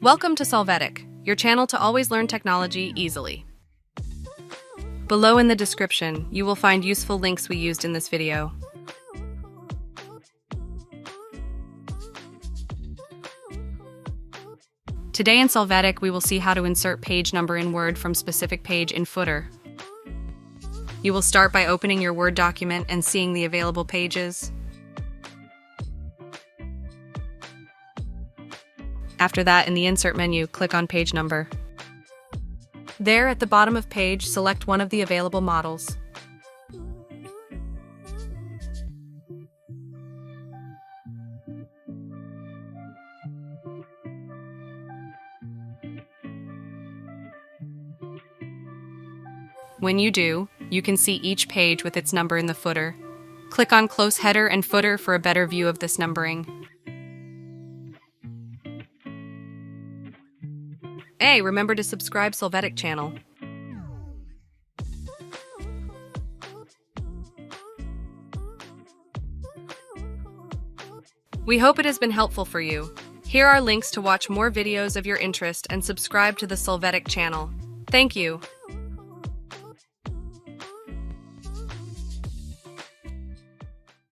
Welcome to Solvetic, your channel to always learn technology easily. Below in the description, you will find useful links we used in this video. Today in Solvetic, we will see how to insert page number in Word from specific page in footer. You will start by opening your Word document and seeing the available pages. After that, in the Insert menu, click on Page Number. There, at the bottom of page, select one of the available models. When you do, you can see each page with its number in the footer. Click on Close Header and Footer for a better view of this numbering. Hey, remember to subscribe Solvetic Channel. We hope it has been helpful for you. Here are links to watch more videos of your interest and subscribe to the Solvetic Channel. Thank you.